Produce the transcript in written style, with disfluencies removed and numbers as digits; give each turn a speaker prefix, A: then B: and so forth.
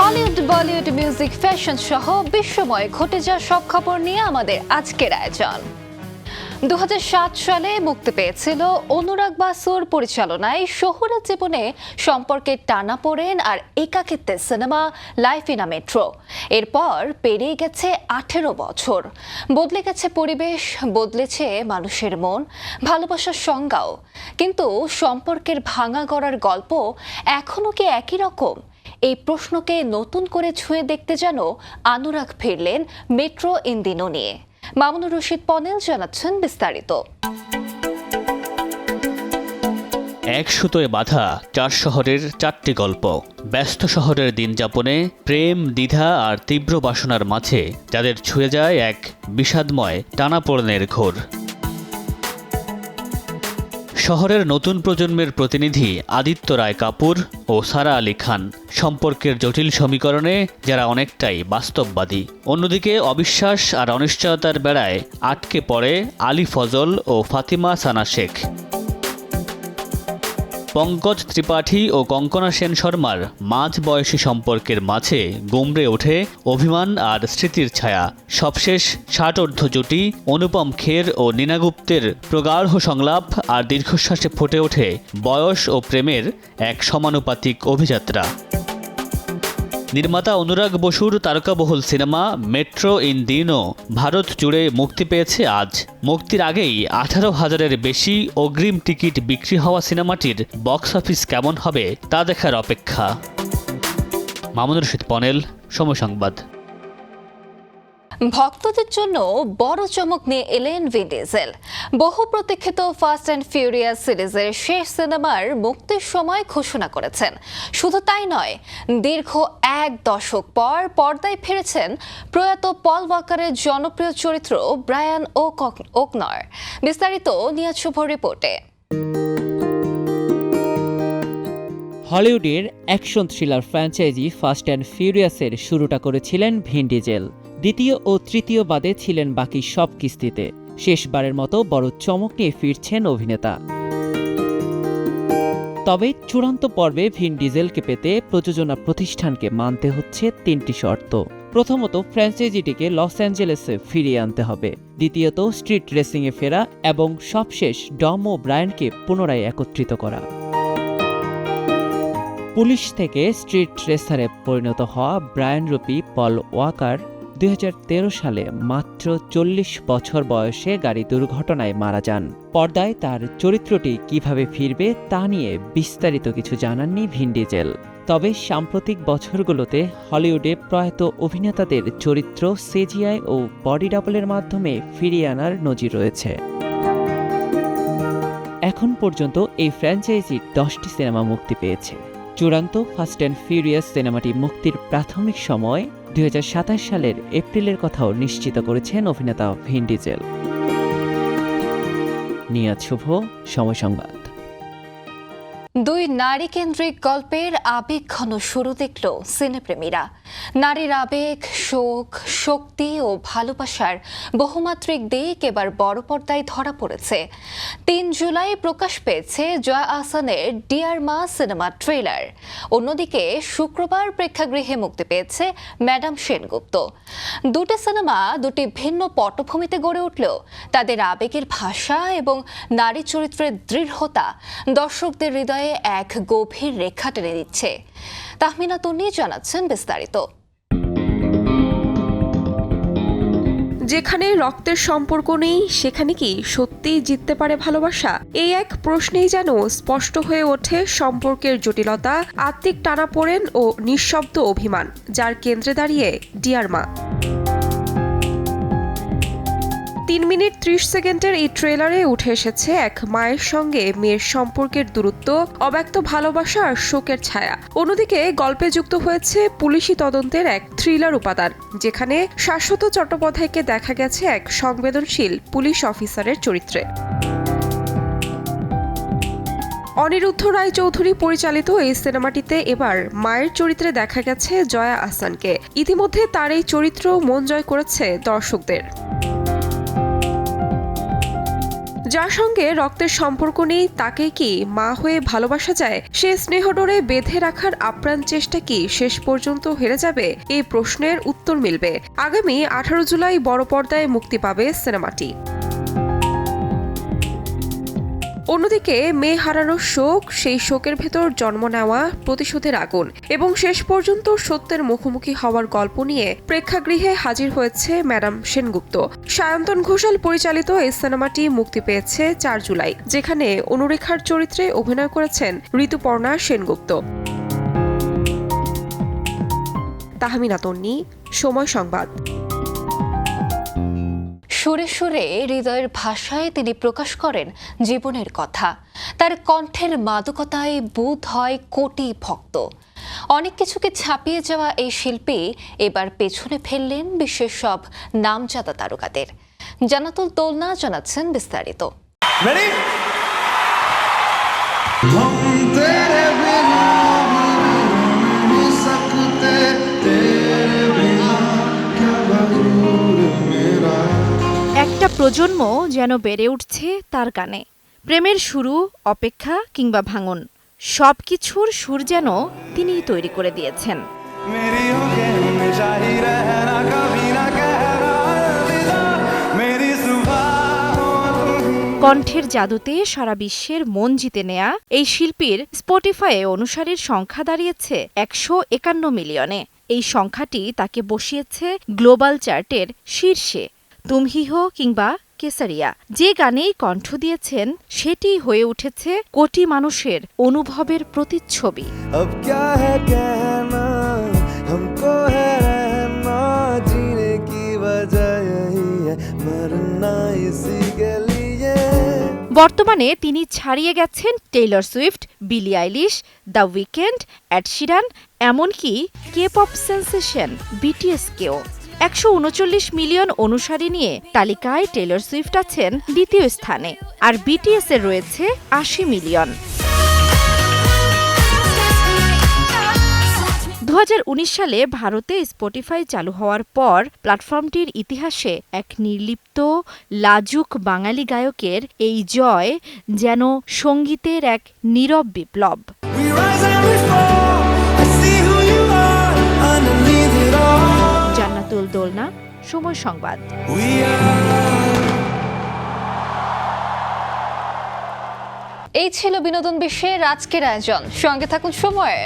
A: Hollywood, Bollywood, music, fashion সহ বিশ্বময় ঘটে যাওয়া সব খবর নিয়ে আমাদের আজকের আয়োজন। 2007 সালে মুক্তি পেয়েছিল অনুরাগ বাসুর পরিচালনায় শহুরে জীবনে সম্পর্কে টানাপোড়েন আর একাকিত্বের cinema life in a metro. এরপর পেরিয়ে গেছে 18 বছর, বদলে গেছে পরিবেশ, বদলেছে মানুষের মন, ভালোবাসার সংজ্ঞাও। কিন্তু সম্পর্কের ভাঙা গড়ার গল্প এখনো কি একই রকম? এই প্রশ্নকে নতুন করে ছুঁয়ে দেখতে যেন অনুরাগ ফিরলেন মেট্রো ইন দিনো নিয়ে। মামুনুর রশিদ পনেল জানাচ্ছেন বিস্তারিত।
B: এক সুতোয় বাঁধা 4 শহরের 4টি গল্প। ব্যস্ত শহরের দিন যাপনে প্রেম, দ্বিধা আর তীব্র বাসনার মাঝে যাদের ছুঁয়ে যায় এক বিষাদময় টানাপোড়েনের ঘোর। শহরের নতুন প্রজন্মের প্রতিনিধি আদিত্য রায় কাপুর ও সারা আলী খান সম্পর্কের জটিল সমীকরণে যারা অনেকটাই বাস্তববাদী। অন্যদিকে অবিশ্বাস আর অনিশ্চয়তার বেড়ায় আটকে পড়ে আলী ফজল ও ফাতিমা সানা শেখ। পঙ্কজ ত্রিপাঠী ও কঙ্কনা সেন শর্মার মাঝ বয়সী সম্পর্কের মাঝে গুমড়ে ওঠে অভিমান আর স্মৃতির ছায়া। সবশেষ ষাটোর্ধ্ব জুটি অনুপম খের ও নীনা গুপ্তের প্রগাঢ় সংলাপ আর দীর্ঘশ্বাসে ফুটে ওঠে বয়স ও প্রেমের এক সমানুপাতিক অভিযাত্রা। নির্মাতা অনুরাগ বসুর তারকাবহুল সিনেমা মেট্রো ইন দিনো ভারত জুড়ে মুক্তি পেয়েছে আজ। মুক্তির আগেই 18,000-এর বেশি অগ্রিম টিকিট বিক্রি হওয়া সিনেমাটির বক্স অফিস কেমন হবে তা দেখার অপেক্ষা। মামুনুর রশিদ পনেল, সময় সংবাদ।
A: ভক্তদের জন্য বড় চমক নিয়ে এলেন ভিন ডিজেল। বহু প্রতীক্ষিত ফাস্ট অ্যান্ড ফিউরিয়াস সিরিজের শেষ সিনেমার মুক্তির সময় ঘোষণা করেছেন। শুধু তাই নয়, দীর্ঘ 1 দশক পর পর্দায় ফিরেছেন প্রয়াত পল ওয়াকারের জনপ্রিয় চরিত্র ব্রায়ান ওকনর। বিস্তারিত নিয়াজ শুভর রিপোর্টে।
C: হলিউডের action thriller franchise fast and ফিউরিয়াসের শুরুটা করেছিলেন ভিন ডিজেল। দ্বিতীয় ও তৃতীয় বাদে ছিলেন বাকি সব কিস্তিতে। শেষবারের মতো বড় চমক নিয়ে ফিরছেন অভিনেতা। তবে চূড়ান্ত পর্বে ভিন ডিজেলকে পেতে প্রযোজনা প্রতিষ্ঠানকে মানতে হচ্ছে 3টি শর্ত। প্রথমত, ফ্র্যাঞ্চাইজিটিকে লস অ্যাঞ্জেলেসে ফিরিয়ে আনতে হবে। দ্বিতীয়ত, স্ট্রিট রেসিংয়ে ফেরা এবং সবশেষ ডম ও ব্রায়ানকে পুনরায় একত্রিত করা। পুলিশ থেকে স্ট্রিট রেসারে পরিণত হওয়া ব্রায়ান রূপী পল ওয়াকার 2013 সালে মাত্র 40 বছর বয়সে গাড়ি দুর্ঘটনায় মারা যান। পর্দায় তার চরিত্রটি কিভাবে ফিরবে তা নিয়ে বিস্তারিত কিছু জানাননি ভিন ডিজেল। তবে সাম্প্রতিক বছরগুলোতে হলিউডে প্রয়াত অভিনেতাদের চরিত্র সিজিআই ও বডি ডাবলের মাধ্যমে ফিরিয়ে আনার নজির রয়েছে। এখন পর্যন্ত এই ফ্র্যাঞ্চাইজির 10টি সিনেমা মুক্তি পেয়েছে। চূড়ান্ত ফাস্ট অ্যান্ড ফিউরিয়াস সিনেমাটি মুক্তির প্রাথমিক সময় 2027 সালের এপ্রিলের কথাও নিশ্চিত করেছেন অভিনেতা ভিন ডিজেল। নিয়াজ শুভ, সময় সংবাদ।
A: 2 নারী কেন্দ্রিক গল্পের আবেগঘন শুরু দেখল সিনেপ্রেমীরা। নারীর আবেগ, শোক, শক্তি ও ভালোবাসার বহুমাত্রিক দিক এবার বড় পর্দায় ধরা পড়েছে। 3 জুলাই প্রকাশ পেয়েছে জয়া আহসানের ডিয়ার মা সিনেমার ট্রেলার। অন্যদিকে শুক্রবার প্রেক্ষাগৃহে মুক্তি পেয়েছে ম্যাডাম সেনগুপ্ত। দুটি সিনেমা দুটি ভিন্ন পটভূমিতে গড়ে উঠলেও তাদের আবেগের ভাষা এবং নারী চরিত্রের দৃঢ়তা দর্শকদের হৃদয়ে এক গভীর রেখা টেনে দিচ্ছে। তাহমিনা তন্নি জানাচ্ছেন বিস্তারিত।
D: যেখানে রক্তের সম্পর্ক নেই সেখানে কি সত্যিই জিততে পারে ভালোবাসা? এই এক প্রশ্নেই যেন স্পষ্ট হয়ে ওঠে সম্পর্কের জটিলতা, আত্মিক টানাপোড়েন ও নিঃশব্দ অভিমান, যার কেন্দ্রে দাঁড়িয়ে ডিয়ার মা। 3 মিনিট 30 সেকেন্ডের এই ট্রেলারে উঠে এসেছে এক মায়ের সঙ্গে মেয়ের সম্পর্কের দূরত্ব, অব্যক্ত ভালোবাসা আর শোকের ছায়া। অন্যদিকে গল্পে যুক্ত হয়েছে পুলিশি তদন্তের এক থ্রিলার উপাদান, যেখানে শাশ্বত চট্টোপাধ্যায়কে দেখা গেছে এক সংবেদনশীল পুলিশ অফিসারের চরিত্রে। অনিরুদ্ধ রায় চৌধুরী পরিচালিত এই সিনেমাটিতে এবার মায়ের চরিত্রে দেখা গেছে জয়া আহসানকে। ইতিমধ্যে তার এই চরিত্র মন জয় করেছে দর্শকদের। যার সঙ্গে রক্তের সম্পর্ক নেই তাকে কি মা হয়ে ভালোবাসা যায়? সে স্নেহডোরে বেঁধে রাখার আপ্রাণ চেষ্টা কি শেষ পর্যন্ত হেরে যাবে? এই প্রশ্নের উত্তর মিলবে আগামী 18 জুলাই বড় পর্দায় মুক্তি পাবে সিনেমাটি। অন্যদিকে মেয়ে হারানোর শোক, সেই শোকের ভেতর জন্ম নেওয়া প্রতিশোধের আগুন এবং শেষ পর্যন্ত সত্যের মুখোমুখি হওয়ার গল্প নিয়ে প্রেক্ষাগৃহে হাজির হয়েছে ম্যাডাম সেনগুপ্ত। সায়ন্তন ঘোষাল পরিচালিত এই সিনেমাটি মুক্তি পেয়েছে 4 জুলাই, যেখানে অনুরেখার চরিত্রে অভিনয় করেছেন ঋতুপর্ণা সেনগুপ্ত। তাহমিনা তন্নি, সময় সংবাদ।
A: সুরে সুরে হৃদয়ের ভাষায় তিনি প্রকাশ করেন জীবনের কথা। তার কণ্ঠের মাদকতায় বোধ হয় কোটি ভক্ত। অনেক কিছুকে ছাপিয়ে যাওয়া এই শিল্পী এবার পেছনে ফেললেন বিশ্বের সব নামজাদা তারকাদের। জান্নাতুল দোলনা জানাচ্ছেন বিস্তারিত।
E: একটা প্রজন্ম যেন বেড়ে উঠছে তার গানে। প্রেমের শুরু, অপেক্ষা কিংবা ভাঙন, সবকিছুর সুর যেন তিনিই তৈরি করে দিয়েছেন। কণ্ঠের জাদুতে সারা বিশ্বের মন জিতে নেয়া এই শিল্পীর স্পটিফাইয়ে অনুসারীর সংখ্যা দাঁড়িয়েছে 151 মিলিয়নে। এই সংখ্যাটি তাকে বসিয়েছে গ্লোবাল চার্টের শীর্ষে। তুম হি হো কিংবা কেসারিয়া, যে গানেই কণ্ঠ দিয়েছেন সেটিই হয়ে উঠেছে কোটি মানুষের অনুভবের প্রতিচ্ছবি। বর্তমানে তিনি ছাড়িয়ে গেছেন টেইলর সুইফট, বিলি Eilish, the weekend, Ed Sheeran, এমনকি কে পপ সেন্সেশন বিটিএসকেও। 139 মিলিয়ন অনুসারী নিয়ে তালিকায় টেইলর সুইফট আছেন দ্বিতীয় স্থানে, আর বিটিএস এর রয়েছে 80 মিলিয়ন। 2019 সালে ভারতে স্পটিফাই চালু হওয়ার পর প্ল্যাটফর্মটির ইতিহাসে এক নির্লিপ্ত, লাজুক বাঙালি গায়কের এই জয় যেন সঙ্গীতের এক নীরব বিপ্লব। জান্নাতুল দোলনা, সময় সংবাদ।
A: এই ছিল বিনোদন বিশ্বের আজকের আয়োজন। সঙ্গে থাকুন সময়ে।